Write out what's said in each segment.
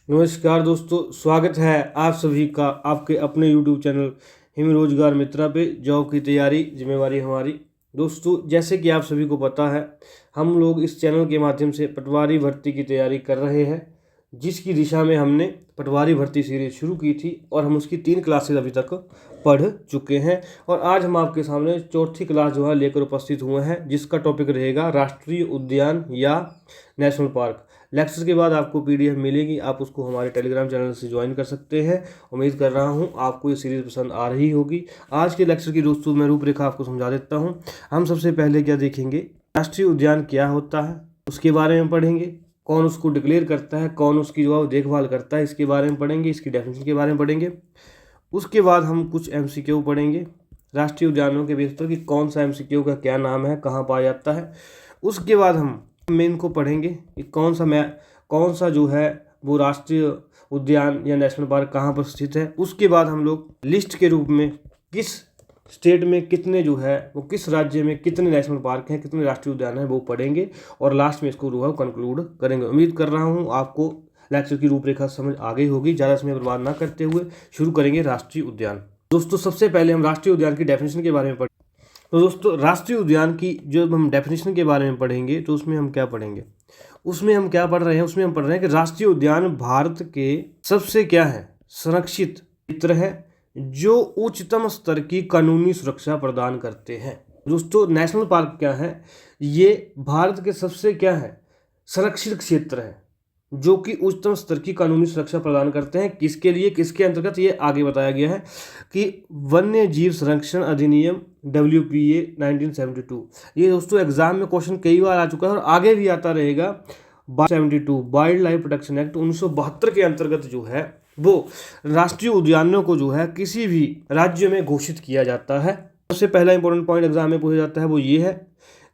नमस्कार दोस्तों, स्वागत है आप सभी का आपके अपने YouTube चैनल हिम रोजगार मित्रा पे। जॉब की तैयारी जिम्मेवारी हमारी। दोस्तों, जैसे कि आप सभी को पता है, हम लोग इस चैनल के माध्यम से पटवारी भर्ती की तैयारी कर रहे हैं, जिसकी दिशा में हमने पटवारी भर्ती सीरीज शुरू की थी और हम उसकी 3 क्लासेज अभी तक पढ़ चुके हैं। और आज हम आपके सामने चौथी क्लास जो है लेकर उपस्थित हुए हैं, जिसका टॉपिक रहेगा राष्ट्रीय उद्यान या नेशनल पार्क। लेक्चर के बाद आपको PDF मिलेगी, आप उसको हमारे टेलीग्राम चैनल से ज्वाइन कर सकते हैं। उम्मीद कर रहा हूं आपको ये सीरीज़ पसंद आ रही होगी। आज के लेक्चर की दोस्तों मैं रूपरेखा आपको समझा देता हूं। हम सबसे पहले क्या देखेंगे, राष्ट्रीय उद्यान क्या होता है उसके बारे में पढ़ेंगे, कौन उसको डिक्लेयर करता है, कौन उसकी जो है देखभाल करता है, इसके बारे में पढ़ेंगे, इसकी डेफिनेशन के बारे में पढ़ेंगे। उसके बाद हम कुछ MCQ पढ़ेंगे राष्ट्रीय उद्यानों के बेस पर कि कौन सा MCQ का क्या नाम है, कहाँ पाया जाता है। उसके बाद हम मेन को पढ़ेंगे कि कौन सा जो है वो राष्ट्रीय उद्यान या नेशनल पार्क कहाँ पर स्थित है। उसके बाद हम लोग लिस्ट के रूप में किस स्टेट में कितने जो है वो, किस राज्य में कितने नेशनल पार्क हैं, कितने राष्ट्रीय उद्यान हैं, वो पढ़ेंगे और लास्ट में इसको जो है कंक्लूड करेंगे। उम्मीद कर रहा हूँ आपको लेक्चर की रूपरेखा समझ आ गई होगी। ज़्यादा समय बर्बाद ना करते हुए शुरू करेंगे राष्ट्रीय उद्यान। दोस्तों, सबसे पहले हम राष्ट्रीय उद्यान की डेफिनेशन के बारे में पढ़ेंगे। तो दोस्तों, राष्ट्रीय उद्यान की जब हम डेफिनेशन के बारे में पढ़ेंगे तो उसमें हम क्या पढ़ेंगे, उसमें हम क्या पढ़ रहे हैं, उसमें हम पढ़ रहे हैं कि राष्ट्रीय उद्यान भारत के सबसे क्या है, संरक्षित क्षेत्र है जो उच्चतम स्तर की कानूनी सुरक्षा प्रदान करते हैं। दोस्तों, नेशनल पार्क क्या है, ये भारत के सबसे क्या है, संरक्षित क्षेत्र है जो कि उच्चतम स्तर की कानूनी सुरक्षा प्रदान करते हैं। किसके लिए, किसके अंतर्गत, ये आगे बताया गया है कि वन्य जीव संरक्षण अधिनियम WPA 1972। ये दोस्तों एग्जाम में क्वेश्चन कई बार आ चुका है और आगे भी आता रहेगा। 72 वाइल्ड लाइफ प्रोटेक्शन एक्ट 1972 के अंतर्गत जो है वो राष्ट्रीय उद्यानों को जो है किसी भी राज्य में घोषित किया जाता है। सबसे पहला इंपॉर्टेंट पॉइंट एग्जाम में पूछा जाता है वो ये है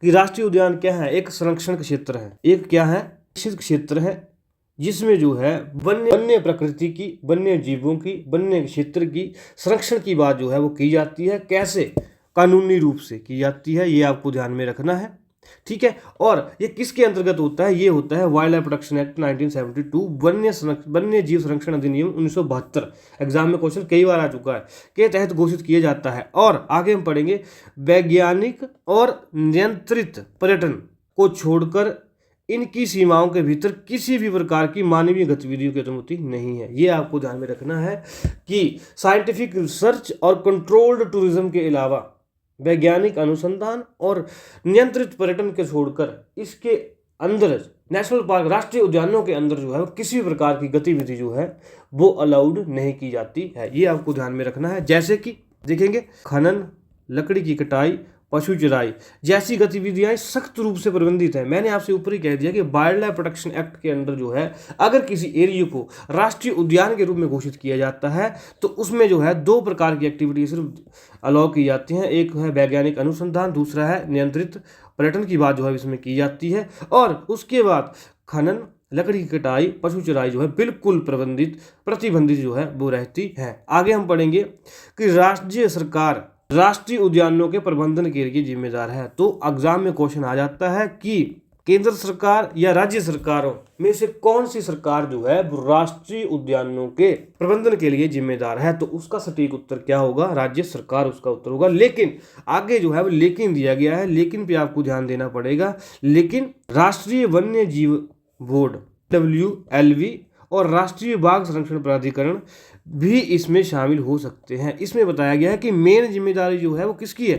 कि राष्ट्रीय उद्यान क्या है, एक संरक्षण क्षेत्र है, एक क्या है, संरक्षित क्षेत्र है जिसमें जो है वन्य प्रकृति की, वन्य जीवों की, वन्य क्षेत्र की संरक्षण की बात जो है वो की जाती है। कैसे, कानूनी रूप से की जाती है, ये आपको ध्यान में रखना है, ठीक है। और ये किसके अंतर्गत होता है, ये होता है वाइल्ड लाइफ प्रोटेक्शन एक्ट 1972, वन्य जीव संरक्षण अधिनियम 1972। एग्जाम में क्वेश्चन कई बार आ चुका है, के तहत घोषित किया जाता है। और आगे हम पढ़ेंगे वैज्ञानिक और नियंत्रित पर्यटन को छोड़कर इनकी सीमाओं के भीतर किसी भी प्रकार की मानवीय गतिविधियों की अनुमति नहीं है। ये आपको ध्यान में रखना है कि साइंटिफिक रिसर्च और कंट्रोल्ड टूरिज्म के अलावा वैज्ञानिक अनुसंधान और नियंत्रित पर्यटन के छोड़कर इसके अंदर नेशनल पार्क, राष्ट्रीय उद्यानों के अंदर जो है किसी भी प्रकार की गतिविधि जो है वो अलाउड नहीं की जाती है। ये आपको ध्यान में रखना है। जैसे कि देखेंगे, खनन, लकड़ी की कटाई, पशु चराई जैसी गतिविधियां सख्त रूप से प्रतिबंधित है। मैंने आपसे ऊपर ही कह दिया कि वाइल्ड लाइफ प्रोटेक्शन एक्ट के अंदर जो है अगर किसी एरिया को राष्ट्रीय उद्यान के रूप में घोषित किया जाता है तो उसमें जो है 2 प्रकार की एक्टिविटी सिर्फ अलाउ की जाती हैं। एक है वैज्ञानिक अनुसंधान, दूसरा है नियंत्रित पर्यटन की बात जो है इसमें की जाती है। और उसके बाद खनन, लकड़ी की कटाई, पशु चराई जो है बिल्कुल प्रतिबंधित जो है वो रहती है। आगे हम पढ़ेंगे कि राज्य सरकार राष्ट्रीय उद्यानों के प्रबंधन के लिए जिम्मेदार है। तो एग्जाम में क्वेश्चन आ जाता है कि केंद्र सरकार या राज्य सरकारों में से कौन सी सरकार जो है राष्ट्रीय उद्यानों के प्रबंधन के लिए जिम्मेदार है, तो उसका सटीक उत्तर क्या होगा, राज्य सरकार उसका उत्तर होगा। लेकिन आगे जो है वो लेकिन दिया गया है, लेकिन पे आपको ध्यान देना पड़ेगा। लेकिन राष्ट्रीय वन्य जीव बोर्ड WLV और राष्ट्रीय बाघ संरक्षण प्राधिकरण भी इसमें शामिल हो सकते हैं। इसमें बताया गया है कि मेन जिम्मेदारी जो है वो किसकी है,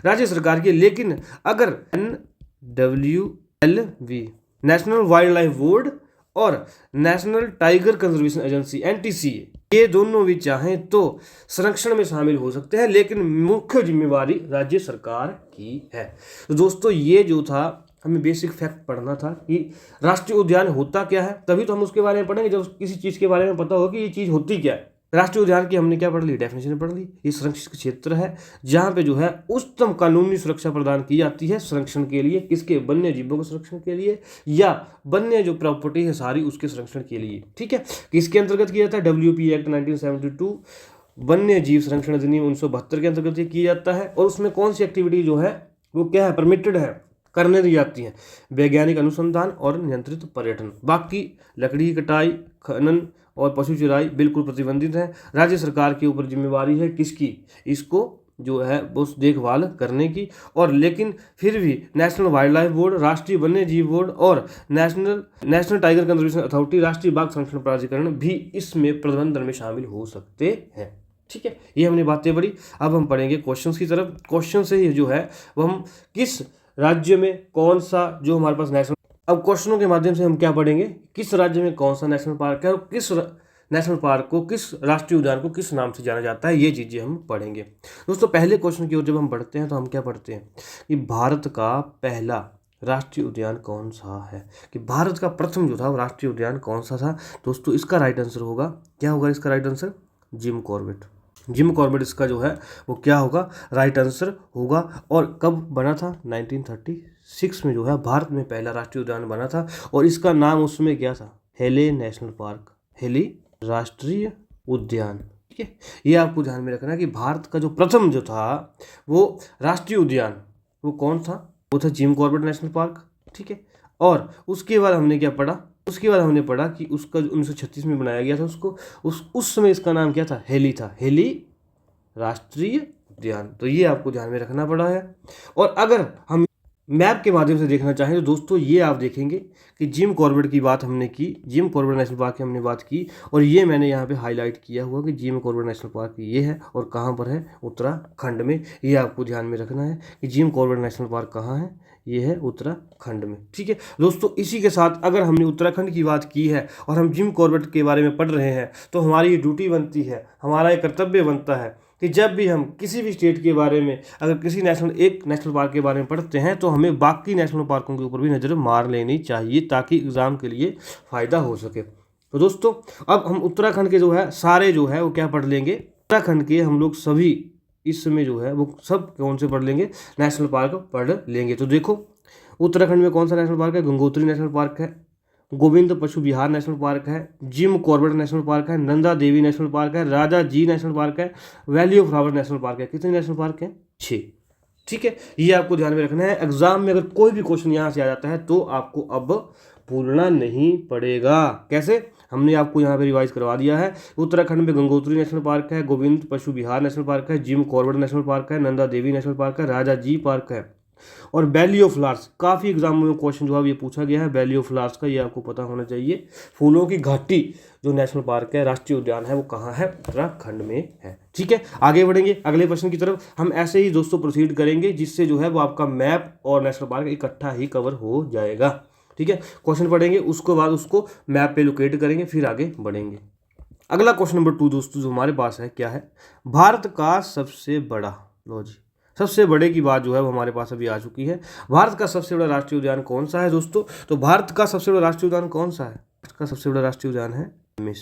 राज्य सरकार की। लेकिन अगर NWLV national wild life board और national tiger conservation agency NTCA ये दोनों भी चाहें तो संरक्षण में शामिल हो सकते हैं, लेकिन मुख्य जिम्मेवारी राज्य सरकार की है। तो दोस्तों, ये जो था हमें बेसिक फैक्ट पढ़ना था कि राष्ट्रीय उद्यान होता क्या है, तभी तो हम उसके बारे में पढ़ेंगे जब किसी चीज़ के बारे में पता हो कि ये चीज़ होती क्या है। राष्ट्रीय उद्यान की हमने क्या पढ़ ली, डेफिनेशन पढ़ ली। ये संरक्षित क्षेत्र है जहाँ पे जो है उच्चतम कानूनी सुरक्षा प्रदान की जाती है संरक्षण के लिए। किसके, वन्य जीवों के संरक्षण के लिए या वन्य जो प्रॉपर्टी है सारी उसके संरक्षण के लिए, ठीक है। किसके अंतर्गत किया जाता है, WPA एक्ट 1972 वन्य जीव संरक्षण अधिनियम 1972 के अंतर्गत किया जाता है। और उसमें कौन सी एक्टिविटी जो है वो क्या है, परमिटेड है, करने दी जाती हैं, वैज्ञानिक अनुसंधान और नियंत्रित पर्यटन। बाकी लकड़ी की कटाई, खनन और पशु चराई बिल्कुल प्रतिबंधित है। राज्य सरकार के ऊपर जिम्मेवारी है किसकी, इसको जो है उस देखभाल करने की। और लेकिन फिर भी नेशनल वाइल्ड लाइफ बोर्ड, राष्ट्रीय वन्य जीव बोर्ड और नेशनल टाइगर कंजर्वेशन अथॉरिटी, राष्ट्रीय बाघ संरक्षण प्राधिकरण भी इसमें प्रबंधन में शामिल हो सकते हैं। ठीक है, ये हमने बातें पढ़ी। अब हम पढ़ेंगे क्वेश्चंस की तरफ। क्वेश्चन से ही जो है वो हम किस राज्य में कौन सा जो हमारे पास नेशनल, अब क्वेश्चनों के माध्यम से हम क्या पढ़ेंगे, किस राज्य में कौन सा नेशनल पार्क है और किस नेशनल पार्क को, किस राष्ट्रीय उद्यान को किस नाम से जाना जाता है, ये चीज़ें हम पढ़ेंगे। दोस्तों पहले क्वेश्चन की ओर जब हम बढ़ते हैं तो हम क्या पढ़ते हैं कि भारत का पहला राष्ट्रीय उद्यान कौन सा है, कि भारत का प्रथम जो था वो राष्ट्रीय उद्यान कौन सा था। दोस्तों इसका राइट आंसर होगा, क्या होगा इसका right answer, Jim Corbett. Jim Corbett इसका जो है वो क्या होगा, राइट आंसर होगा। और कब बना था, 1936 में जो है भारत में पहला राष्ट्रीय उद्यान बना था और इसका नाम उसमें क्या था, हेले नेशनल पार्क, हेली राष्ट्रीय उद्यान। ठीक है, ये आपको ध्यान में रखना है कि भारत का जो प्रथम जो था वो राष्ट्रीय उद्यान वो कौन था, वो था जिम कॉर्बेट नेशनल पार्क। ठीक है, और उसके बाद हमने क्या पढ़ा, उसके बाद हमने पढ़ा कि उसका 1936 में बनाया गया था उसको, उस समय इसका नाम क्या था, हेली था, हेली राष्ट्रीय उद्यान। तो ये आपको ध्यान में रखना पड़ा है। और अगर हम मैप के माध्यम से देखना चाहें तो दोस्तों ये आप देखेंगे कि जिम कॉर्बेट की बात हमने की, जिम कॉर्बेट नेशनल पार्क की हमने बात की और ये मैंने यहाँ पे हाईलाइट किया हुआ कि जिम कॉर्बेट नेशनल पार्क ये है और कहाँ पर है, उत्तराखंड में। ये आपको ध्यान में रखना है कि जिम कॉर्बेट नेशनल पार्क कहाँ है, ये है उत्तराखंड में। ठीक है दोस्तों, इसी के साथ अगर हमने उत्तराखंड की बात की है और हम जिम कॉर्बेट के बारे में पढ़ रहे हैं तो हमारी ये ड्यूटी बनती है, हमारा ये कर्तव्य बनता है कि जब भी हम किसी भी स्टेट के बारे में, अगर किसी एक नेशनल पार्क के बारे में पढ़ते हैं तो हमें बाकी नेशनल पार्कों के ऊपर भी नज़र मार लेनी चाहिए ताकि एग्ज़ाम के लिए फ़ायदा हो सके। तो दोस्तों अब हम उत्तराखंड के जो है सारे जो है वो क्या पढ़ लेंगे, उत्तराखंड के हम लोग सभी इस समय जो है वो सब कौन से पढ़ लेंगे, नेशनल पार्क पढ़ लेंगे। तो देखो उत्तराखंड में कौन सा नेशनल पार्क है, गंगोत्री नेशनल पार्क है, गोविंद पशु विहार नेशनल पार्क है, जिम कॉर्बेट नेशनल पार्क है, नंदा देवी नेशनल पार्क है, राजा जी नेशनल पार्क है, valley of flower national park है। कितने नेशनल पार्क हैं, 6। ठीक है, ये आपको ध्यान में रखना है। एग्जाम में अगर कोई भी क्वेश्चन यहाँ से आ जाता है तो आपको अब भूलना नहीं पड़ेगा। कैसे, हमने आपको यहाँ पे रिवाइज करवा दिया है। उत्तराखंड में गंगोत्री नेशनल पार्क है, गोविंद पशु विहार नेशनल पार्क है, जिम कॉर्बेट नेशनल पार्क है, नंदा देवी नेशनल पार्क है, राजा जी पार्क है और वैली ऑफ फ्लावर्स। काफ़ी एग्जामों में क्वेश्चन जो है ये पूछा गया है वैली ऑफ फ्लावर्स का, ये आपको पता होना चाहिए। फूलों की घाटी जो नेशनल पार्क है, राष्ट्रीय उद्यान है, वो कहाँ है, उत्तराखंड में है। ठीक है, आगे बढ़ेंगे अगले प्रश्न की तरफ। हम ऐसे ही दोस्तों प्रोसीड करेंगे जिससे जो है वो आपका मैप और नेशनल पार्क इकट्ठा ही कवर हो जाएगा। ठीक है, क्वेश्चन पढ़ेंगे उसके बाद उसको मैप पे लोकेट करेंगे फिर आगे बढ़ेंगे। अगला क्वेश्चन नंबर 2 दोस्तों जो हमारे पास है क्या है, भारत का सबसे बड़ा, लो जी सबसे बड़े की बात जो है वो हमारे पास अभी आ चुकी है। भारत का सबसे बड़ा राष्ट्रीय उद्यान कौन सा है दोस्तों, तो भारत का सबसे बड़ा राष्ट्रीय उद्यान कौन सा है, भारत का सबसे बड़ा राष्ट्रीय उद्यान है हेमिस।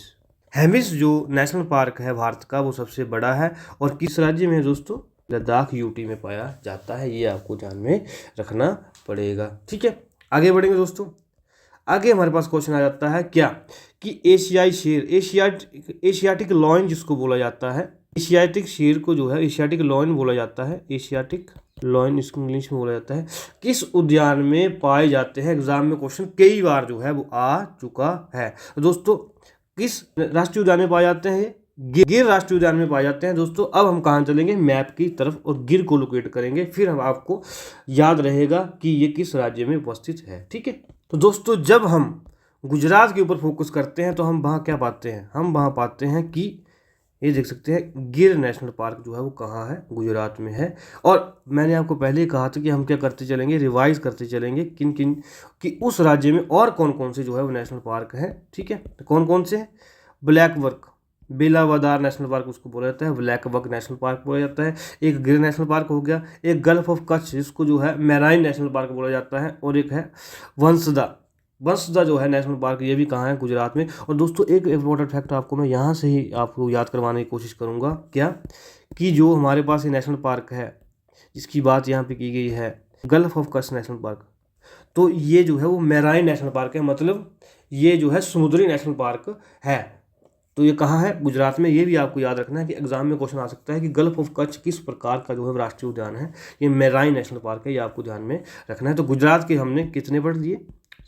हेमिस जो नेशनल पार्क है भारत का वो सबसे बड़ा है और किस राज्य में है दोस्तों, लद्दाख यूटी में पाया जाता है। ये आपको ध्यान में रखना पड़ेगा। ठीक है, आगे बढ़ेंगे दोस्तों। आगे हमारे पास क्वेश्चन आ जाता है क्या कि एशियाई शेर, एशियाटिक लॉयन जिसको बोला जाता है, एशियाटिक शेर को जो है एशियाटिक लॉयन बोला जाता है, एशियाटिक लॉयन इसको इंग्लिश में बोला जाता है, किस उद्यान में पाए जाते हैं। एग्जाम में क्वेश्चन कई बार जो है वो आ चुका है। तो दोस्तों किस राष्ट्रीय उद्यान में पाए जाते हैं, गिर राष्ट्रीय उद्यान में पाए जाते हैं। दोस्तों अब हम कहाँ चलेंगे, मैप की तरफ और गिर को लोकेट करेंगे, फिर हम आपको याद रहेगा कि ये किस राज्य में उपस्थित है। ठीक है, तो दोस्तों जब हम गुजरात के ऊपर फोकस करते हैं तो हम वहाँ क्या पाते हैं, हम वहाँ पाते हैं कि ये देख सकते हैं गिर नेशनल पार्क जो है वो कहाँ है, गुजरात में है। और मैंने आपको पहले ही कहा था कि हम क्या करते चलेंगे, रिवाइज करते चलेंगे किन किन कि उस राज्य में और कौन कौन से जो है वो नेशनल पार्क हैं। ठीक है, तो कौन कौन से हैं, ब्लैक बक, बेलावदार नेशनल पार्क उसको बोला जाता है, ब्लैक बक नेशनल पार्क बोला जाता है, एक गिर नेशनल पार्क हो गया, एक गल्फ ऑफ कच्छ जिसको जो है मैराइन नेशनल पार्क बोला जाता है और एक है वंसदा जो है नेशनल पार्क, ये भी कहाँ है, गुजरात में। और दोस्तों एक इम्पोर्टेंट फैक्ट आपको मैं यहाँ से ही आपको याद करवाने की कोशिश करूँगा, क्या कि जो हमारे पास ये नेशनल पार्क है जिसकी बात यहाँ पे की गई है, gulf of Kutch national park, तो ये जो है वो मैराइन नेशनल पार्क है, मतलब ये जो है समुद्री नेशनल पार्क है। तो ये कहाँ है? गुजरात में। ये भी आपको याद रखना है कि एग्जाम में क्वेश्चन आ सकता है कि गल्फ ऑफ कच्छ किस प्रकार का जो है राष्ट्रीय उद्यान है। ये मेराइन नेशनल पार्क है, ये आपको ध्यान में रखना है। तो गुजरात के हमने कितने पढ़ लिए?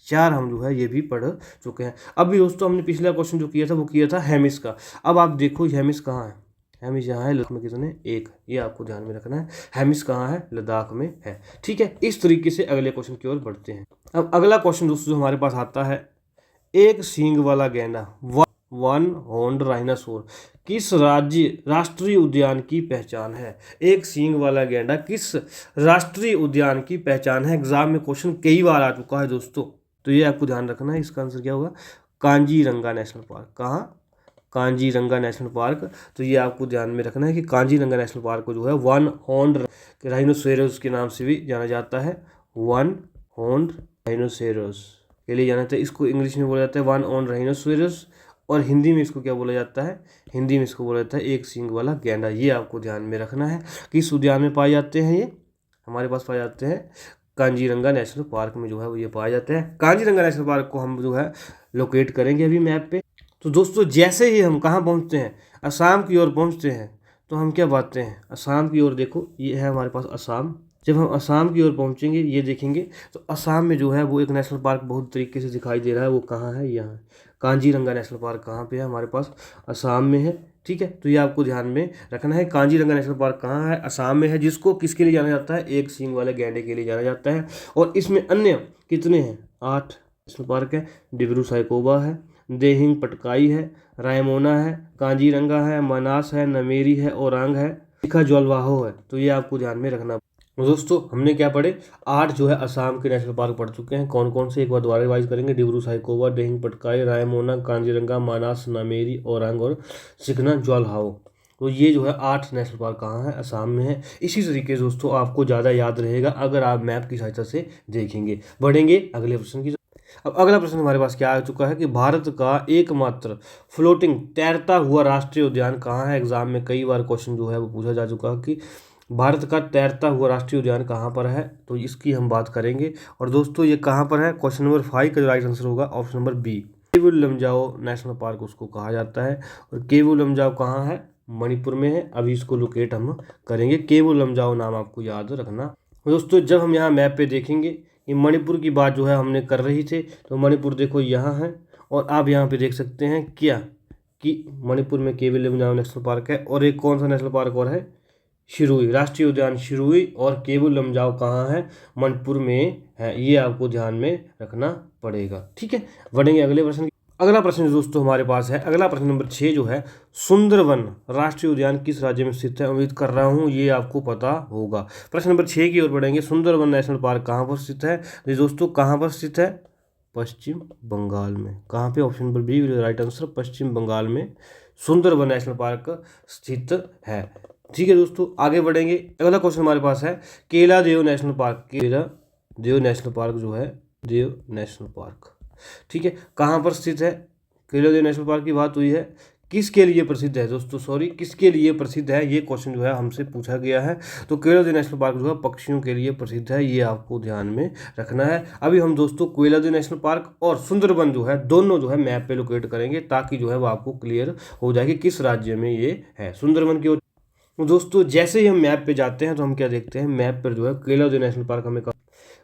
4 हम जो है ये भी पढ़ चुके हैं। अब भी दोस्तों हमने पिछला क्वेश्चन जो किया था वो किया था हेमिस का। अब आप देखो हेमिस कहाँ है? हेमिस यहाँ है लद्दाख में। कितने? 1। ये आपको ध्यान में रखना है। हेमिस कहाँ है? लद्दाख में है। ठीक है, इस तरीके से अगले क्वेश्चन की ओर बढ़ते हैं। अब अगला क्वेश्चन दोस्तों जो हमारे पास आता है, एक सींग वाला गैंडा वन हॉर्न्ड राइनासोर किस राष्ट्रीय उद्यान की पहचान है? एक सींग वाला गैंडा किस राष्ट्रीय उद्यान की पहचान है? एग्जाम में क्वेश्चन कई बार आ चुका है दोस्तों, तो ये आपको ध्यान रखना है। इसका आंसर क्या होगा? Kaziranga national park. कहाँ? Kaziranga national park. तो ये आपको ध्यान में रखना है कि कांजीरंगा नेशनल पार्क को जो है वन हॉर्न्ड राइनोसेरस के नाम से भी जाना जाता है। वन हॉर्न्ड राइनोसेरस के लिए जाना जाता है। इसको इंग्लिश में बोला जाता है वन हॉर्न्ड राइनोसेरस, और हिंदी में इसको क्या बोला जाता है? हिंदी में इसको बोला जाता है एक सींग वाला गैंडा। ये आपको ध्यान में रखना है। किस उद्यान में पाए जाते हैं? ये हमारे पास पाए जाते हैं कांजीरंगा नेशनल पार्क में जो है वो ये पाए जाते हैं। कांजीरंगा नेशनल पार्क को हम जो है लोकेट करेंगे अभी मैप पे। तो दोस्तों जैसे ही हम कहाँ पहुँचते हैं? असम की ओर पहुँचते हैं, तो हम क्या पाते हैं? असम की ओर देखो, ये है हमारे पास असम। जब हम असम की ओर पहुँचेंगे, ये देखेंगे तो असम में जो है वो एक नेशनल पार्क बहुत तरीके से दिखाई दे रहा है। वो कहाँ है? यहाँ कांजीरंगा नेशनल पार्क कहाँ पे है? हमारे पास असम में है। ठीक है, तो ये आपको ध्यान में रखना है। कांजीरंगा नेशनल पार्क कहाँ है? असम में है, जिसको किसके लिए जाना जाता है? एक सींग वाले गैंडे के लिए जाना जाता है। और इसमें अन्य कितने हैं? 8 नेशनल पार्क है। डिब्रू साइखोवा है, देहिंग पटकाई है, रायमोना है, कांजीरंगा है, मनास है, नमेरी है, ओरांग है, शिखा ज्वालवाहो है। तो ये आपको ध्यान में रखना। दोस्तों हमने क्या पढ़े? 8 जो है असम के नेशनल पार्क पढ़ चुके हैं। कौन कौन से? एक बार दोबारा रिवाइज करेंगे। डिब्रू साइखोवा, देहिंग पटकाई, रायमोना, कांजीरंगा, मानास, नामेरी, ओरांग और शिखना ज्वालहाओ। तो ये जो है 8 नेशनल पार्क कहाँ है? असम में है। इसी तरीके से दोस्तों आपको ज़्यादा याद रहेगा अगर आप मैप की सहायता से देखेंगे। बढ़ेंगे अगले प्रश्न की। अब अगला प्रश्न हमारे पास क्या आ चुका है कि भारत का एकमात्र फ्लोटिंग तैरता हुआ राष्ट्रीय उद्यान कहाँ है? एग्जाम में कई बार क्वेश्चन जो है वो पूछा जा चुका है कि भारत का तैरता हुआ राष्ट्रीय उद्यान कहाँ पर है। तो इसकी हम बात करेंगे। और दोस्तों ये कहाँ पर है? क्वेश्चन नंबर 5 का जो राइट आंसर होगा option number B, Keibul Lamjao national park उसको कहा जाता है। और केवुल लमजाओ कहाँ है? मणिपुर में है। अभी इसको लोकेट हम करेंगे। केवुल लमजाओ नाम आपको याद रखना। दोस्तों जब हम यहाँ मैप पे देखेंगे, ये मणिपुर की बात जो है हमने कर रही थे, तो मणिपुर देखो यहाँ है। और आप यहाँ पे देख सकते हैं क्या कि मणिपुर में केवुल लमजाओ नेशनल पार्क है। और एक कौन सा नेशनल पार्क और है? शिरुई, राष्ट्रीय उद्यान शिरुई। और केवुल लमजाओ कहाँ है? मणिपुर में है। ये आपको ध्यान में रखना पड़ेगा। ठीक है, बढ़ेंगे अगले प्रश्न। अगला प्रश्न दोस्तों हमारे पास है, अगला प्रश्न नंबर 6 जो है, सुंदरवन राष्ट्रीय उद्यान किस राज्य में स्थित है? उम्मीद कर रहा हूँ ये आपको पता होगा। प्रश्न नंबर 6 की ओर बढ़ेंगे। सुंदरवन नेशनल पार्क कहाँ पर स्थित है? तो दोस्तों कहाँ पर स्थित है? पश्चिम बंगाल में। कहाँ पे? Option number B right answer, Paschim Bengal में सुंदरवन नेशनल पार्क स्थित है। ठीक है दोस्तों, आगे बढ़ेंगे। अगला क्वेश्चन हमारे पास है, केलादेव नेशनल पार्क। केलादेव नेशनल पार्क जो है, देव नेशनल पार्क, ठीक है, कहाँ पर स्थित है? केलादेव नेशनल पार्क की बात हुई है। किसके लिए प्रसिद्ध है दोस्तों? सॉरी, किसके लिए प्रसिद्ध है? ये क्वेश्चन जो है हमसे पूछा गया है। तो केलादेव नेशनल पार्क जो है पक्षियों के लिए प्रसिद्ध है। ये आपको ध्यान में रखना है। अभी हम दोस्तों केलादेव नेशनल पार्क और सुंदरवन जो है दोनों जो है मैप पे लोकेट करेंगे, ताकि जो है वो आपको क्लियर हो जाए कि किस राज्य में ये है। सुंदरवन की दोस्तों जैसे ही हम मैप पे जाते हैं तो हम क्या देखते हैं? मैप पर जो है केलादेव नेशनल पार्क हमें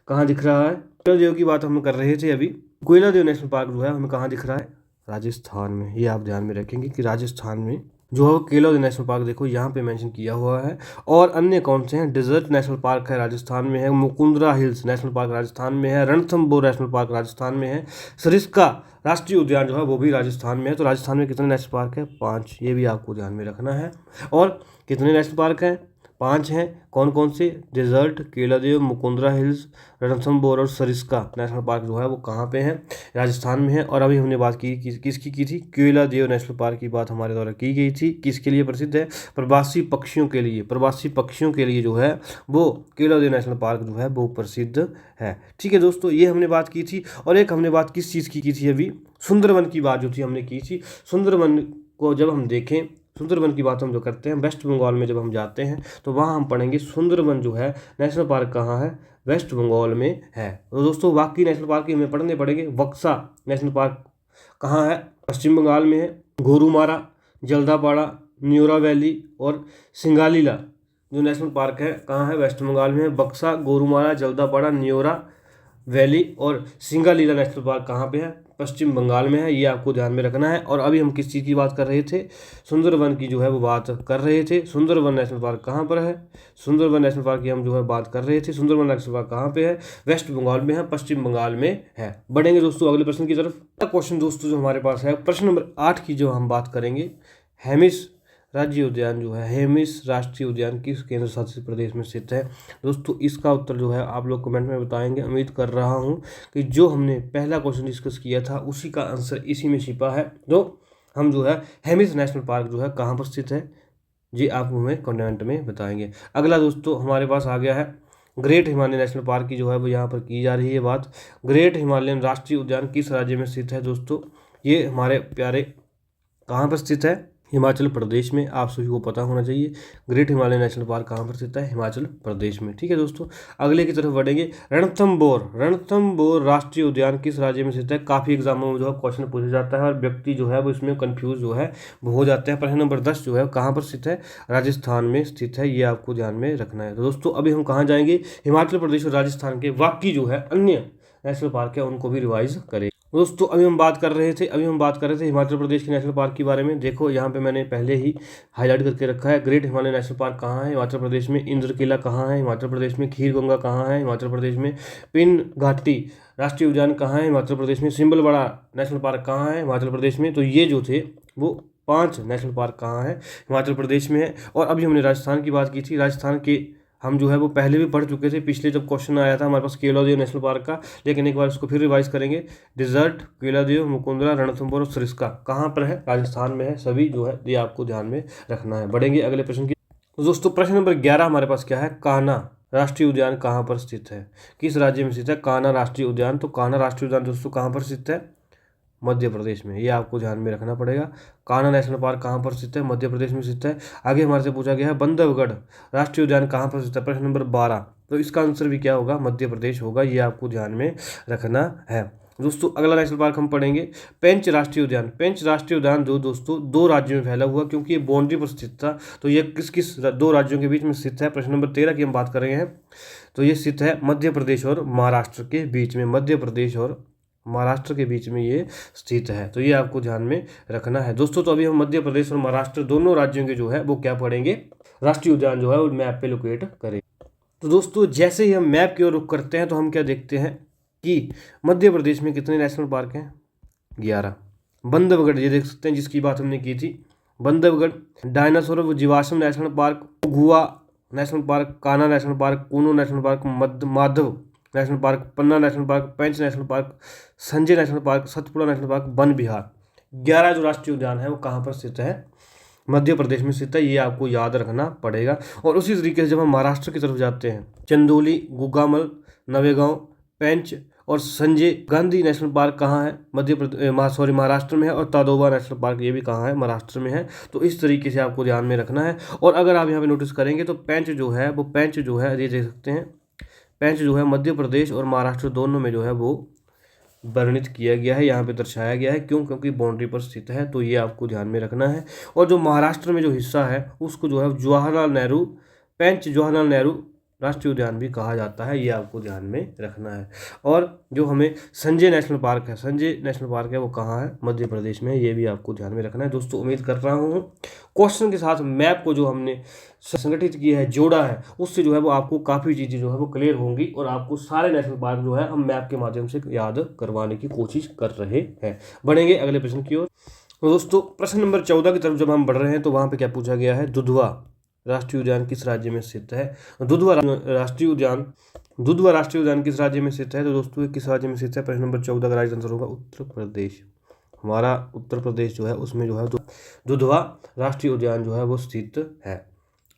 कहाँ दिख रहा है? केलादेव की बात हम कर रहे थे अभी। केलादेव नेशनल पार्क जो है हमें कहाँ दिख रहा है? राजस्थान में। ये आप ध्यान में रखेंगे कि राजस्थान में जो है केलादेव नेशनल पार्क देखो यहाँ पे मेंशन किया हुआ है। और अन्य कौन से हैं? डेजर्ट नेशनल पार्क है, राजस्थान में है। Mukundra hills national park Rajasthan में है। रणथंबोर नेशनल पार्क राजस्थान में है। सरिस्का राष्ट्रीय उद्यान जो है वो भी राजस्थान में है। तो राजस्थान में कितने नेशनल पार्क है? 5। ये भी आपको ध्यान में रखना है। और कितने नेशनल पार्क हैं? 5 हैं। कौन कौन से? डेजर्ट, केलादेव, मुकुंदरा हिल्स, रणथंबोर और सरिस्का नेशनल पार्क जो है वो कहाँ पे है? राजस्थान में है। और अभी हमने बात की किसकी की थी? केलादेव नेशनल पार्क की बात हमारे द्वारा की गई थी। किसके लिए प्रसिद्ध है? प्रवासी पक्षियों के लिए। प्रवासी पक्षियों के लिए जो है वो केलादेव नेशनल पार्क जो है वो प्रसिद्ध है। ठीक है दोस्तों, ये हमने बात की थी। और एक हमने बात किस चीज़ की थी? अभी सुंदरवन की बात जो थी हमने की थी। सुंदरवन को जब हम देखें, सुंदरवन की बात हम जो करते हैं, वेस्ट बंगाल में जब हम जाते हैं तो वहाँ हम पढ़ेंगे सुंदरवन जो है नेशनल पार्क कहाँ है? वेस्ट बंगाल में है। तो दोस्तों बाकी नेशनल पार्क ही हमें पढ़ने पड़ेंगे। बक्सा नेशनल पार्क कहाँ है? पश्चिम बंगाल में है। गोरुमारा, जल्दापाड़ा, न्योरा वैली और सिंगालीला जो नेशनल पार्क है कहाँ है, वेस्ट बंगाल में है। बक्सा, गोरुमारा, जल्दापाड़ा, न्योरा वैली और सिंगालीला नेशनल पार्क कहाँ पे है, पश्चिम बंगाल में है। ये आपको ध्यान में रखना है। और अभी हम किस चीज़ की बात कर रहे थे, सुंदरवन की जो है वो बात कर रहे थे। सुंदरवन नेशनल पार्क कहाँ पर है, सुंदरवन नेशनल पार्क की हम जो है बात कर रहे थे। सुंदरवन नेशनल पार्क कहाँ पे है, वेस्ट बंगाल में है, पश्चिम बंगाल में है। बढ़ेंगे दोस्तों अगले प्रश्न की तरफ। क्वेश्चन दोस्तों जो हमारे पास है, प्रश्न नंबर 8 की जो हम बात करेंगे, हेमिस राज्य उद्यान जो है, हेमिस राष्ट्रीय उद्यान किस केंद्र शासित प्रदेश में स्थित है। दोस्तों इसका उत्तर जो है आप लोग कमेंट में बताएंगे। उम्मीद कर रहा हूं कि जो हमने पहला क्वेश्चन डिस्कस किया था उसी का आंसर इसी में छिपा है। तो हम जो है हेमिस नेशनल पार्क जो है कहाँ पर स्थित है, जी आप हमें कमेंट में बताएंगे। अगला दोस्तों हमारे पास आ गया है ग्रेट हिमालयन नेशनल पार्क की जो है वो यहाँ पर की जा रही है बात। ग्रेट हिमालयन राष्ट्रीय उद्यान किस राज्य में स्थित है दोस्तों, ये हमारे प्यारे कहाँ पर स्थित है, हिमाचल प्रदेश में। आप सभी को पता होना चाहिए ग्रेट हिमालयन नेशनल पार्क कहाँ पर स्थित है, हिमाचल प्रदेश में। ठीक है दोस्तों, अगले की तरफ बढ़ेंगे। रणथंबोर राष्ट्रीय उद्यान किस राज्य में स्थित है। काफ़ी एग्जामों में जो है क्वेश्चन पूछा जाता है और व्यक्ति जो है वो इसमें कंफ्यूज जो है वो हो जाते हैं। प्रश्न नंबर 10 जो है कहाँ पर स्थित है, राजस्थान में स्थित है। ये आपको ध्यान में रखना है। तो दोस्तों अभी हम कहाँ जाएंगे, हिमाचल प्रदेश और राजस्थान के बाकी जो है अन्य नेशनल पार्क है उनको भी रिवाइज करें। दोस्तों अभी हम बात कर रहे थे हिमाचल प्रदेश के नेशनल पार्क के बारे में। देखो यहाँ पे मैंने पहले ही हाईलाइट करके रखा है। ग्रेट हिमालयन नेशनल पार्क कहाँ है, हिमाचल प्रदेश में। इंद्र किला कहाँ है, हिमाचल प्रदेश में। खीर गंगा कहाँ है, हिमाचल प्रदेश में। पिन घाटी राष्ट्रीय उद्यान कहाँ है, हिमाचल प्रदेश में। सिंबलबड़ा नेशनल पार्क कहाँ है, हिमाचल प्रदेश में। तो ये जो थे वो 5 नेशनल पार्क कहाँ है, हिमाचल प्रदेश में है। और अभी हमने राजस्थान की बात की थी। राजस्थान के हम जो है वो पहले भी पढ़ चुके थे, पिछले जब क्वेश्चन आया था हमारे पास केवलादेव नेशनल पार्क का, लेकिन एक बार उसको फिर रिवाइज करेंगे। डिजर्ट, केवलादेव, मुकुंदरा, रणथंभौर और सरिस्का कहाँ पर है, राजस्थान में है। सभी जो है ये आपको ध्यान में रखना है। बढ़ेंगे अगले प्रश्न की। तो दोस्तों प्रश्न नंबर 11 हमारे पास क्या है, कान्हा राष्ट्रीय उद्यान कहाँ पर स्थित है, किस राज्य में स्थित है कान्हा राष्ट्रीय उद्यान। तो कान्हा राष्ट्रीय उद्यान दोस्तों कहाँ पर स्थित है, मध्य प्रदेश में। ये आपको ध्यान में रखना पड़ेगा। कान्हा नेशनल पार्क कहाँ पर स्थित है, मध्य प्रदेश में स्थित है। आगे हमारे से पूछा गया है बंधवगढ़ राष्ट्रीय उद्यान कहाँ पर स्थित है, प्रश्न नंबर 12। तो इसका आंसर भी क्या होगा, मध्य प्रदेश होगा। ये आपको ध्यान में रखना है। दोस्तों अगला नेशनल पार्क हम पढ़ेंगे पेंच राष्ट्रीय उद्यान। पेंच राष्ट्रीय उद्यान जो दोस्तों 2 राज्यों में फैला हुआ, क्योंकि ये बाउंड्री पर स्थित था। तो ये किस किस 2 राज्यों के बीच में स्थित है, प्रश्न नंबर 13 की हम बात कर रहे हैं। तो ये स्थित है मध्य प्रदेश और महाराष्ट्र के बीच में। मध्य प्रदेश और महाराष्ट्र के बीच में ये स्थित है। तो ये आपको ध्यान में रखना है दोस्तों। तो अभी हम मध्य प्रदेश और महाराष्ट्र दोनों राज्यों के जो है वो क्या पढ़ेंगे, राष्ट्रीय उद्यान जो है वो मैप पे लोकेट करें। तो दोस्तों जैसे ही हम मैप की ओर रुख करते हैं तो हम क्या देखते हैं कि मध्य प्रदेश में कितने नेशनल पार्क हैं, 11। बंधवगढ़ ये देख सकते हैं जिसकी बात हमने की थी, बंधवगढ़। डायनासोर व जीवाश्म नेशनल पार्क, गुआ national park, Kanha national park, Kuno national park, Madhav national park, Panna national park, Pench national park, Sanjay national park, Satpura national park, Van Vihar. 11 जो राष्ट्रीय उद्यान है वो कहाँ पर स्थित है, मध्य प्रदेश में स्थित है। ये आपको याद रखना पड़ेगा। और उसी तरीके से जब हम महाराष्ट्र की तरफ जाते हैं, चंदोली, गुगामल, नवेगांव, पेंच और संजय गांधी नेशनल पार्क कहाँ है, महाराष्ट्र में है। और ताडोबा नेशनल पार्क ये भी कहाँ है, महाराष्ट्र में है। तो इस तरीके से आपको ध्यान में रखना है। और अगर आप यहाँ पे नोटिस करेंगे तो पेंच जो है ये देख सकते हैं, पेंच जो है मध्य प्रदेश और महाराष्ट्र दोनों में जो है वो वर्णित किया गया है, यहाँ पे दर्शाया गया है। क्यों, क्योंकि बाउंड्री पर स्थित है। तो ये आपको ध्यान में रखना है। और जो महाराष्ट्र में जो हिस्सा है उसको जो है जवाहरलाल नेहरू राष्ट्रीय उद्यान भी कहा जाता है। ये आपको ध्यान में रखना है। और जो हमें संजय नेशनल पार्क है वो कहाँ है, मध्य प्रदेश में। ये भी आपको ध्यान में रखना है दोस्तों। उम्मीद कर रहा हूँ क्वेश्चन के साथ मैप को जो हमने संगठित किया है, जोड़ा है, उससे जो है वो आपको काफ़ी चीज़ें जो है वो क्लियर होंगी और आपको सारे नेशनल पार्क जो है हम मैप के माध्यम से याद करवाने की कोशिश कर रहे हैं। बढ़ेंगे अगले प्रश्न की ओर। तो दोस्तों प्रश्न नंबर 14 की तरफ जब हम बढ़ रहे हैं तो वहाँ पे क्या पूछा गया है, दुधवा राष्ट्रीय उद्यान किस राज्य में स्थित है। दुधवा राष्ट्रीय उद्यान किस राज्य में स्थित है। तो दोस्तों किस राज्य में स्थित है, प्रश्न नंबर 14 का राइट आंसर होगा उत्तर प्रदेश। हमारा उत्तर प्रदेश जो है उसमें जो है दुधवा राष्ट्रीय उद्यान जो है वो स्थित है।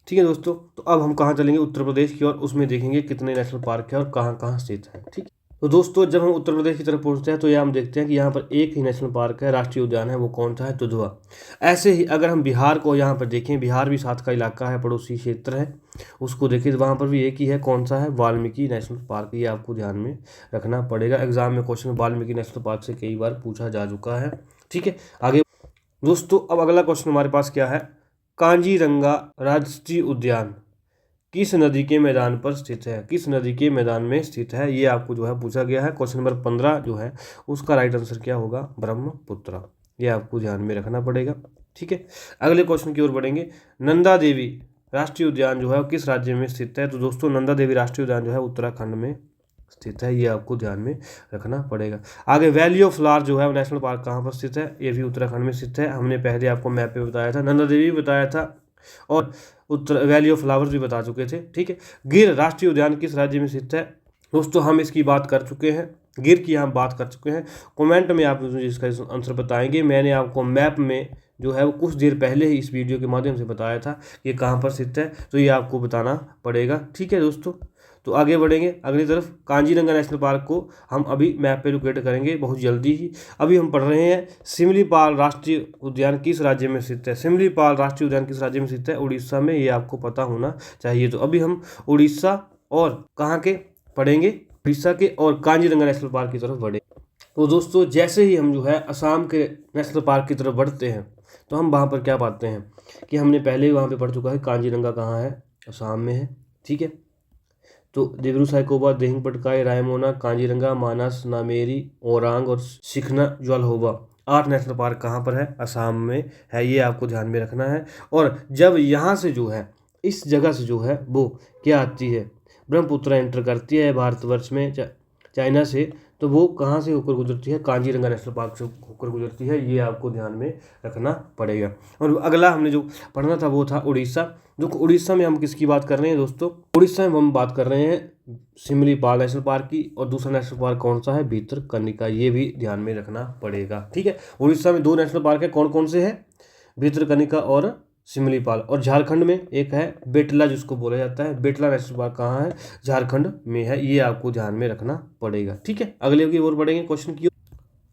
ठीक है दोस्तों, तो अब हम कहाँ चलेंगे, उत्तर प्रदेश की ओर। उसमें देखेंगे कितने नेशनल पार्क है और कहाँ कहाँ स्थित है। ठीक है, तो दोस्तों जब हम उत्तर प्रदेश की तरफ पहुँचते हैं तो यह हम देखते हैं कि यहाँ पर एक ही नेशनल पार्क है, राष्ट्रीय उद्यान है, वो कौन सा है, दुधवा। ऐसे ही अगर हम बिहार को यहाँ पर देखें, बिहार भी साथ का इलाका है, पड़ोसी क्षेत्र है, उसको देखें तो वहाँ पर भी एक ही है, कौन सा है, वाल्मीकि नेशनल पार्क। ये आपको ध्यान में रखना पड़ेगा। एग्जाम में क्वेश्चन वाल्मीकि नेशनल पार्क से कई बार पूछा जा चुका है। ठीक है, आगे दोस्तों अब अगला क्वेश्चन हमारे पास क्या है, कांजीरंगा राष्ट्रीय उद्यान किस नदी के मैदान पर स्थित है, किस नदी के मैदान में स्थित है, ये आपको जो है पूछा गया है। क्वेश्चन नंबर 15 जो है उसका राइट आंसर क्या होगा, ब्रह्मपुत्र। ये आपको ध्यान में रखना पड़ेगा। ठीक है, अगले क्वेश्चन की ओर बढ़ेंगे। नंदा देवी राष्ट्रीय उद्यान जो है किस राज्य में स्थित है, तो दोस्तों नंदा देवी राष्ट्रीय उद्यान जो है उत्तराखंड में स्थित है, ये आपको ध्यान में रखना पड़ेगा। आगे वैली ऑफ फ्लावर जो है नेशनल पार्क कहाँ पर स्थित है, ये भी उत्तराखंड में स्थित है। हमने पहले आपको मैप पे बताया था, नंदा देवी बताया था और उत्तर वैली ऑफ फ्लावर्स भी बता चुके थे। ठीक है, गिर राष्ट्रीय उद्यान किस राज्य में स्थित है, दोस्तों हम इसकी बात कर चुके हैं, गिर की हम बात कर चुके हैं। कमेंट में आप मुझे इसका आंसर बताएंगे। मैंने आपको मैप में जो है वो कुछ देर पहले ही इस वीडियो के माध्यम से बताया था ये कहाँ पर स्थित है, तो ये आपको बताना पड़ेगा। ठीक है दोस्तों, तो आगे बढ़ेंगे अगली तरफ। कांजीरंगा नेशनल पार्क को हम अभी मैप पे लोकेट करेंगे बहुत जल्दी ही। अभी हम पढ़ रहे हैं सिमलीपाल राष्ट्रीय उद्यान किस राज्य में स्थित है, सिमलीपाल राष्ट्रीय उद्यान किस राज्य में स्थित है, उड़ीसा में, ये आपको पता होना चाहिए। तो अभी हम उड़ीसा और कहाँ के पढ़ेंगे, उड़ीसा के और कांजीरंगा नेशनल पार्क की तरफ बढ़े। तो दोस्तों जैसे ही हम जो है असम के नेशनल पार्क की तरफ बढ़ते हैं तो हम वहाँ पर क्या पाते हैं कि हमने पहले ही वहाँ पे पढ़ चुका है कांजीरंगा कहाँ है, असम में है। ठीक है, तो देवरू साइकोबा, देहिंग पटकाई, रायमोना, कांजीरंगा, मानस, नामेरी, ओरांग और सिखना ज्वालहोबा 8 नेशनल पार्क कहाँ पर है, असम में है, ये आपको ध्यान में रखना है। और जब यहाँ से जो है इस जगह से जो है वो क्या आती है, ब्रह्मपुत्र एंटर करती है भारतवर्ष में चाइना से, तो वो कहाँ से होकर गुजरती है, कांजीरंगा नेशनल पार्क से होकर गुजरती है, ये आपको ध्यान में रखना पड़ेगा। और अगला हमने जो पढ़ना था वो था उड़ीसा। जो उड़ीसा में हम किसकी बात कर रहे हैं दोस्तों, उड़ीसा में हम बात कर रहे हैं सिमलीपाल नेशनल पार्क की, और दूसरा नेशनल पार्क कौन सा है, भितरकनिका, ये भी ध्यान में रखना पड़ेगा। ठीक है, उड़ीसा में 2 नेशनल पार्क है, कौन कौन से हैं, भितरकनिका और सिमलीपाल। और झारखंड में एक है बेटला जिसको बोला जाता है, बेटला नेशनल पार्क कहाँ है, झारखंड में है, ये आपको ध्यान में रखना पड़ेगा। ठीक है, अगले की ओर बढ़ेंगे क्वेश्चन की।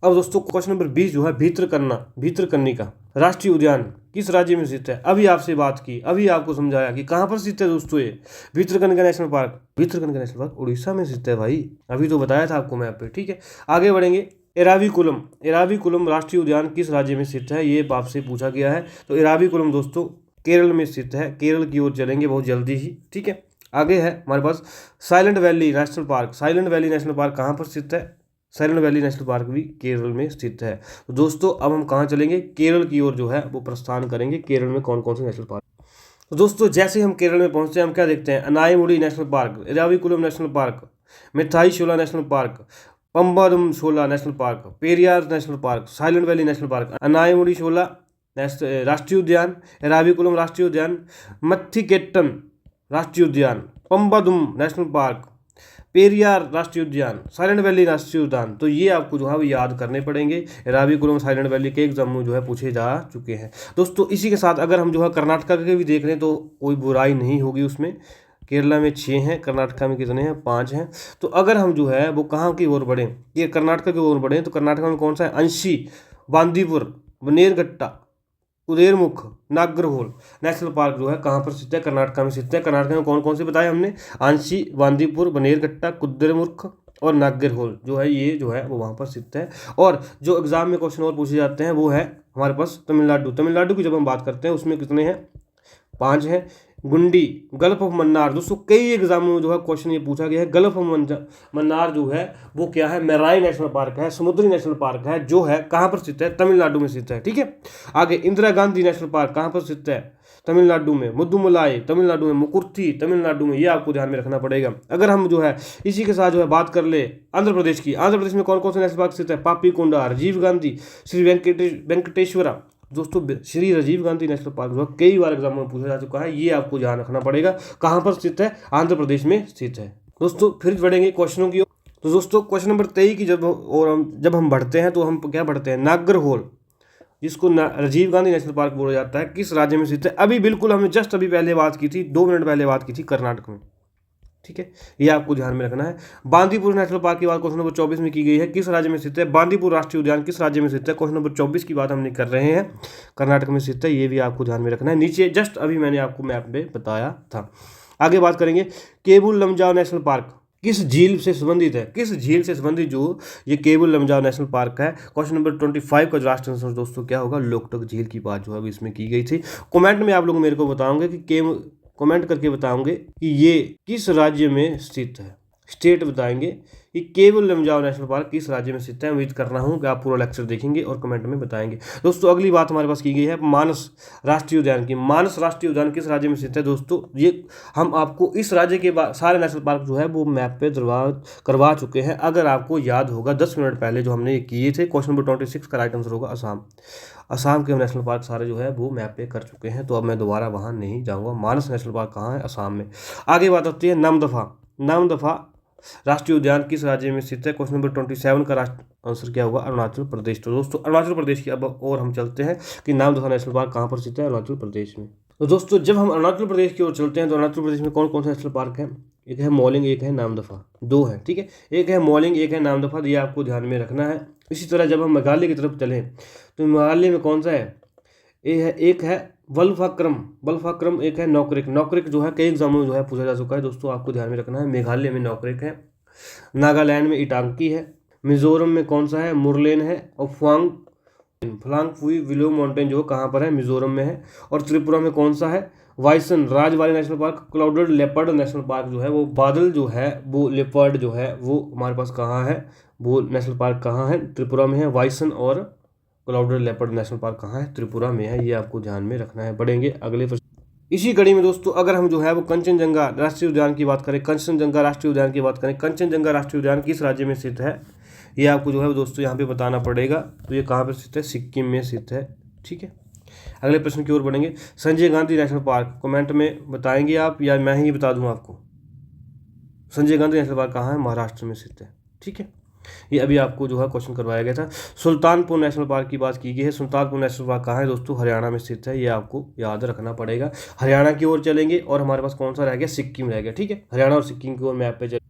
अब दोस्तों क्वेश्चन नंबर 20 जो है भितरकनिका राष्ट्रीय उद्यान किस राज्य में स्थित है। अभी आपसे बात की, अभी आपको समझाया कि कहाँ पर स्थित है दोस्तों ये Bhitarkanika national park, Bhitarkanika national park Orissa में स्थित है भाई, अभी तो बताया था आपको मैप पे। ठीक है, आगे बढ़ेंगे। एराविकुलम राष्ट्रीय उद्यान किस राज्य में स्थित है, ये आपसे पूछा गया है। तो एराविकुलम दोस्तों केरल में स्थित है, केरल की ओर चलेंगे बहुत जल्दी ही। ठीक है, आगे है हमारे पास silent valley national park. Silent valley national park कहाँ पर स्थित है, साइलेंट वैली नेशनल पार्क भी केरल में स्थित है। तो दोस्तों अब हम कहाँ चलेंगे, केरल की ओर जो है वो प्रस्थान करेंगे। केरल में कौन कौन से नेशनल पार्क, तो दोस्तों जैसे हम केरल में पहुंचते हैं हम क्या देखते हैं, Anamudi national park, Eravikulam national park, Mithai Shola national park, Pambadum Shola national park, Periyar national park, silent valley national park, Anamudi Shola राष्ट्रीय उद्यान, एराविकुलम राष्ट्रीय उद्यान, मथिकेट्टन राष्ट्रीय उद्यान, पंबादम नेशनल पार्क, पेरियार राष्ट्रीय उद्यान, साइलेंट वैली राष्ट्रीय उद्यान। तो ये आपको जो है वो याद करने पड़ेंगे। एराविकुलम साइलेंट वैली के एग्जाम में जो है पूछे जा चुके हैं दोस्तों। इसी के साथ अगर हम जो है कर्नाटका के भी देख लें तो कोई बुराई नहीं होगी उसमें। केरला में 6 हैं, कर्नाटका में कितने हैं, 5 हैं। तो अगर हम जो है वो कहाँ की ओर बढ़ें, ये कर्नाटका की ओर बढ़ें, तो कर्नाटका में कौन सा है, अंशी, बांदीपुर, बनेरघट्टा, कुदेरमुख, नागरहोल नेशनल पार्क जो है कहाँ पर स्थित है, कर्नाटका में स्थित है। कर्नाटका में कौन कौन से बताए हमने, अंशी, बांदीपुर, बनेरघट्टा, कुदेरमुख और नागरहोल जो है ये जो है वो वहाँ पर स्थित है। और जो एग्जाम में क्वेश्चन और पूछे जाते हैं वो है हमारे पास तमिलनाडु की जब हम बात करते हैं उसमें कितने हैं, 5 हैं। गुंडी, गल्फ ऑफ मन्नार, दोस्तों कई एग्जामों में जो है क्वेश्चन ये पूछा गया है। गल्फ ऑफ मन्नार जो है वो क्या है, मैराई नेशनल पार्क है, समुद्री नेशनल पार्क है, जो है कहाँ पर स्थित है, तमिलनाडु में स्थित है। ठीक है, आगे इंदिरा गांधी नेशनल पार्क कहाँ पर स्थित है, तमिलनाडु में, मुद्दुमलाई तमिलनाडु में, मुकुर्थी तमिलनाडु में, ये आपको ध्यान में रखना पड़ेगा। अगर हम जो है इसी के साथ जो है बात कर ले आंध्र प्रदेश की, आंध्र प्रदेश में कौन कौन से नेशनल पार्क स्थित है, पापीकोंडा, राजीव गांधी, श्री वेंकटेश्वरा। दोस्तों श्री राजीव गांधी नेशनल पार्क जो कई बार एग्जाम में पूछा जा चुका है, ये आपको ध्यान रखना पड़ेगा, कहाँ पर स्थित है, आंध्र प्रदेश में स्थित है। दोस्तों फिर बढ़ेंगे क्वेश्चनों की। तो दोस्तों क्वेश्चन नंबर 23 की जब हम बढ़ते हैं तो हम क्या बढ़ते हैं, नागरहोल जिसको राजीव गांधी नेशनल पार्क बोला जाता है किस राज्य में स्थित है। अभी बिल्कुल हमने जस्ट अभी पहले बात की थी, 2 मिनट पहले बात की थी, कर्नाटक में। ठीक है, ये आपको ध्यान में रखना है। बांदीपुर नेशनल पार्क की बात क्वेश्चन नंबर 24 में की गई है, किस राज्य में स्थित है, बांदीपुर राष्ट्रीय उद्यान किस राज्य में स्थित है, क्वेश्चन नंबर 24 की बात हमने कर रहे हैं, कर्नाटक में स्थित है, ये भी आपको ध्यान में रखना है। नीचे जस्ट अभी मैंने आपको मैप में बताया था। आगे बात करेंगे केबुल लमजाओ नेशनल पार्क किस झील से संबंधित है, किस झील से संबंधित जो ये केबुल लमजाओ नेशनल पार्क है। क्वेश्चन नंबर 25 का जो लास्ट आंसर दोस्तों क्या होगा, लोकटक झील की बात जो है इसमें की गई थी। कमेंट में आप लोग मेरे को बताओगे कि कमेंट करके बताओगे कि ये किस राज्य में स्थित है, स्टेट बताएंगे कि केबुल लमजाओ नेशनल पार्क किस राज्य में स्थित है। उम्मीद करना हूं कि आप पूरा लेक्चर देखेंगे और कमेंट में बताएंगे। दोस्तों अगली बात हमारे पास की गई है मानस राष्ट्रीय उद्यान की। मानस राष्ट्रीय उद्यान किस राज्य में स्थित है दोस्तों, ये हम आपको इस राज्य के सारे नेशनल पार्क जो है वो मैप पे करवा चुके हैं। अगर आपको याद होगा 10 मिनट पहले जो हमने ये किए थे। क्वेश्चन नंबर 26 का राइट आंसर होगा असम। असम के नेशनल पार्क सारे जो है वो मैप पे कर चुके हैं, तो अब मैं दोबारा वहाँ नहीं जाऊँगा। मानस नेशनल पार्क कहाँ है, असम में। आगे बात आती है नामदफा। नामदफा राष्ट्रीय उद्यान किस राज्य में स्थित है। क्वेश्चन नंबर 27 का आंसर क्या होगा, अरुणाचल प्रदेश। तो दोस्तों अरुणाचल प्रदेश की अब और हम चलते हैं कि नामदफा नेशनल पार्क कहाँ पर स्थित है, अरुणाचल प्रदेश में। तो दोस्तों जब हम अरुणाचल प्रदेश की ओर चलते हैं तो अरुणाचल प्रदेश में कौन कौन से नेशनल पार्क हैं, एक है मौलिंग, एक है नामदफा, दो है, ठीक है। एक है मौलिंग, एक है नामदफा, ये आपको ध्यान में रखना है। इसी तरह जब हम मेघालय की तरफ चलें तो मेघालय में कौन सा है, एक है वल्फाक्रम, वल्फाक्रम, एक है नौकरिक। नौकरिक जो है कई एग्जामों में जो है पूछा जा चुका है दोस्तों, आपको ध्यान में रखना है। मेघालय में नौकरिक है, नागालैंड में इटांकी है, मिजोरम में कौन सा है, मुरलेन है, और फलांगफुई विलो माउंटेन जो कहाँ पर है, मिजोरम में है। और त्रिपुरा में कौन सा है, bison Rajbari national park. Clouded leopard national park जो है वो बादल जो है वो लेपर्ड जो है वो हमारे पास कहाँ है, वो नेशनल पार्क कहाँ है, त्रिपुरा में है। वाइसन और क्लाउडेड लेपर्ड नेशनल पार्क कहाँ है, त्रिपुरा में है। ये आपको ध्यान में रखना है। बढ़ेंगे अगले प्रश्न। इसी कड़ी में दोस्तों अगर हम जो है वो कंचनजंगा राष्ट्रीय उद्यान की बात करें, कंचनजंगा राष्ट्रीय उद्यान की बात करें, कंचनजंगा राष्ट्रीय उद्यान किस राज्य में स्थित है, ये आपको जो है दोस्तों यहाँ पे बताना पड़ेगा। तो ये कहाँ पर स्थित है, सिक्किम में स्थित है, ठीक है। अगले प्रश्न की ओर बढ़ेंगे। Sanjay Gandhi national park comment में बताएंगे आप या मैं ही बता दूं आपको। संजय गांधी नेशनल पार्क कहाँ है, महाराष्ट्र में स्थित है, ठीक है। ये अभी आपको जो है क्वेश्चन करवाया गया था। सुल्तानपुर नेशनल पार्क की बात की गई है। सुल्तानपुर नेशनल पार्क कहाँ है दोस्तों, हरियाणा में स्थित है। ये आपको याद रखना पड़ेगा। हरियाणा की ओर चलेंगे और हमारे पास कौन सा रह गया, सिक्किम रह गया, ठीक है। हरियाणा और सिक्किम की ओर मैप पे चले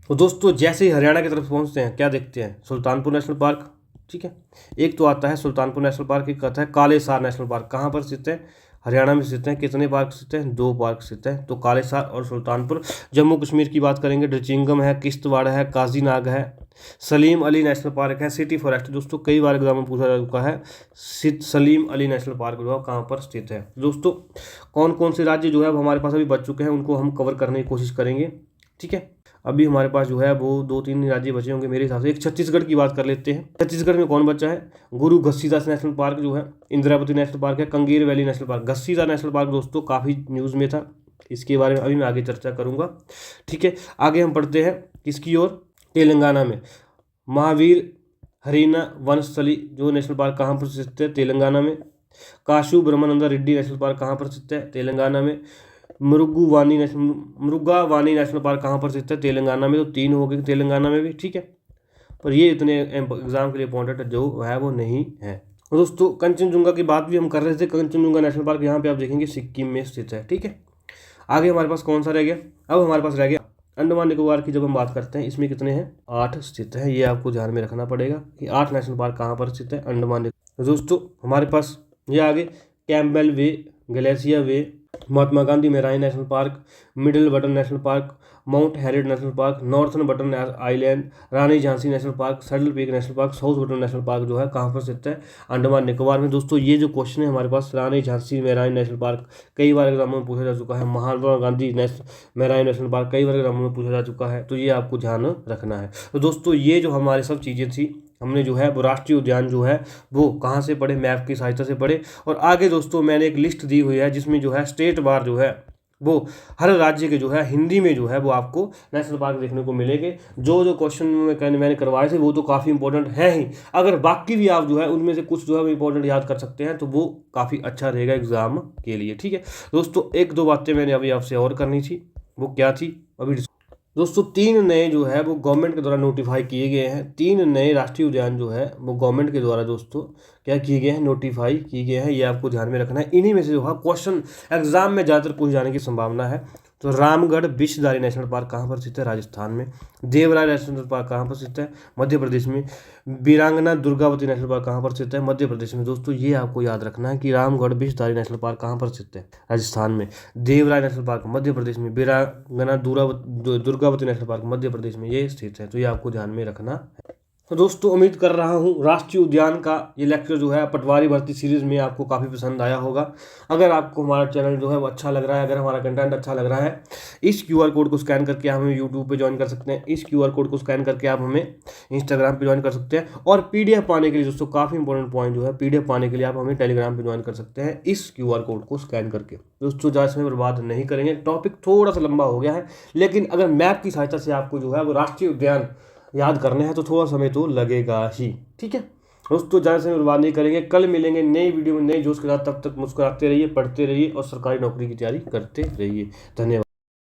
तो दोस्तों जैसे ही हरियाणा की तरफ पहुंचते हैं क्या देखते हैं, सुल्तानपुर नेशनल पार्क, ठीक है। एक तो आता है सुल्तानपुर नेशनल पार्क, एक आता है कालेसार नेशनल पार्क। कहाँ पर स्थित है, हरियाणा में स्थित है। कितने पार्क स्थित हैं, 2 पार्क स्थित हैं, तो कालेसार और सुल्तानपुर। जम्मू कश्मीर की बात करेंगे, ड्रचिंगम है, किश्तवाड़ है, काजीनाग है, सलीम अली नेशनल पार्क है, सिटी फॉरेस्ट। दोस्तों कई बार एग्जाम में पूछा जा चुका है, सलीम अली नेशनल पार्क जो है कहाँ पर स्थित है। दोस्तों कौन कौन से राज्य जो है हमारे पास अभी बच चुके हैं उनको हम कवर करने की कोशिश करेंगे, ठीक है। अभी हमारे पास जो है वो 2-3 राज्य बचे होंगे मेरे हिसाब से। एक छत्तीसगढ़ की बात कर लेते हैं। छत्तीसगढ़ में कौन बचा है, गुरु घसीदास नेशनल पार्क जो है, इंदिरावती नेशनल पार्क है, Kanger valley national park. Ghasidas national park दोस्तों काफ़ी न्यूज़ में था, इसके बारे में अभी मैं आगे चर्चा करूंगा, ठीक है। आगे हम पढ़ते हैं किसकी ओर, तेलंगाना में महावीर हरीना वनस्थली जो नेशनल पार्क कहाँ पर स्थित है, तेलंगाना में। Cashew Brahmananda Reddy national park कहाँ पर स्थित है, तेलंगाना में। मुरुगावानी नेशनल पार्क कहाँ पर स्थित है, तेलंगाना में। तो 3 हो गए तेलंगाना में भी, ठीक है। पर ये इतने एग्जाम के लिए इंपॉर्टेंट जो है वो नहीं है। और दोस्तों कंचनजुंगा की बात भी हम कर रहे थे। कंचनजुंगा नेशनल पार्क यहाँ पे आप देखेंगे सिक्किम में स्थित है, ठीक है। आगे हमारे पास कौन सा रह गया, अब हमारे पास रह गया अंडमान निकोबार की। जब हम बात करते हैं इसमें कितने हैं, 8 स्थित हैं। ये आपको ध्यान में रखना पड़ेगा कि 8 नेशनल पार्क कहाँ पर स्थित है, अंडमान निकोबार। दोस्तों हमारे पास ये आगे Campbell bay, glacier bay, Mahatma Gandhi marine national park, middle button national park, mount Harriet national park, northern button island, Rani Jhansi national park, saddle peak national park, south button national park जो है कहाँ पर स्थित है, अंडमान निकोबार में। दोस्तों ये जो क्वेश्चन है हमारे पास, रानी झांसी मेराइन नेशनल पार्क कई बार एग्जामों में पूछा जा चुका है। महात्मा गांधी मेराइन नेशनल पार्क कई बार एग्जामों में पूछा जा चुका है, तो ये आपको ध्यान रखना है। तो दोस्तों ये जो हमारी सब चीज़ें थी, हमने जो है वो राष्ट्रीय उद्यान जो है वो कहाँ से पढ़े, मैप की सहायता से पढ़े। और आगे दोस्तों मैंने एक लिस्ट दी हुई है जिसमें जो है स्टेट बार जो है वो हर राज्य के जो है हिंदी में जो है वो आपको नेशनल पार्क देखने को मिलेंगे। जो क्वेश्चन मैंने करवाए थे वो तो काफ़ी इंपॉर्टेंट है ही, अगर बाकी भी आप जो है उनमें से कुछ जो है इंपॉर्टेंट याद कर सकते हैं तो वो काफ़ी अच्छा रहेगा एग्जाम के लिए, ठीक है। दोस्तों 1-2 बातें मैंने अभी आपसे और करनी थी, वो क्या थी अभी दोस्तों 3 नए जो है वो गवर्नमेंट के द्वारा नोटिफाई किए गए हैं। 3 नए राष्ट्रीय उद्यान जो है वो गवर्नमेंट के द्वारा दोस्तों क्या किए गए हैं, नोटिफाई किए गए हैं। ये आपको ध्यान में रखना है। इन्हीं में से जो है क्वेश्चन एग्जाम में ज़्यादातर पूछ जाने की संभावना है। तो रामगढ़ विषधारी नेशनल पार्क कहाँ पर स्थित है? राजस्थान में। देवराय नेशनल पार्क कहाँ पर स्थित है? मध्य प्रदेश में। वीरांगना दुर्गावती नेशनल पार्क कहाँ पर स्थित है? मध्य प्रदेश में। दोस्तों ये आपको याद रखना है कि रामगढ़ विषधारी नेशनल पार्क कहाँ पर स्थित है? राजस्थान में। देवराय नेशनल पार्क मध्य प्रदेश में। वीरांगना दुर्गावती नेशनल पार्क मध्य प्रदेश में ये स्थित है। तो ये आपको ध्यान में रखना है। तो दोस्तों उम्मीद कर रहा हूँ राष्ट्रीय उद्यान का ये लेक्चर जो है पटवारी भर्ती सीरीज में आपको काफ़ी पसंद आया होगा। अगर आपको हमारा चैनल जो है वो अच्छा लग रहा है, अगर हमारा कंटेंट अच्छा लग रहा है, इस QR कोड को स्कैन करके आप हमें यूट्यूब पे ज्वाइन कर सकते हैं। इस QR कोड को स्कैन करके आप हमें इंस्टाग्राम पे ज्वाइन कर सकते हैं। और PDF पाने के लिए दोस्तों काफ़ी इंपॉर्टेंट पॉइंट जो है, PDF पाने के लिए आप हमें टेलीग्राम पे ज्वाइन कर सकते हैं इस QR कोड को स्कैन करके। दोस्तों ज़्यादा समय बर्बाद नहीं करेंगे, टॉपिक थोड़ा सा लंबा हो गया है, लेकिन अगर मैप की सहायता से आपको जो है वो राष्ट्रीय उद्यान याद करने हैं तो थोड़ा समय तो लगेगा ही। ठीक है दोस्तों, ज़्यादा समय बर्बाद नहीं करेंगे। कल मिलेंगे नई वीडियो में नए जोश के साथ। तब तक मुस्कुराते रहिए, पढ़ते रहिए और सरकारी नौकरी की तैयारी करते रहिए। धन्यवाद।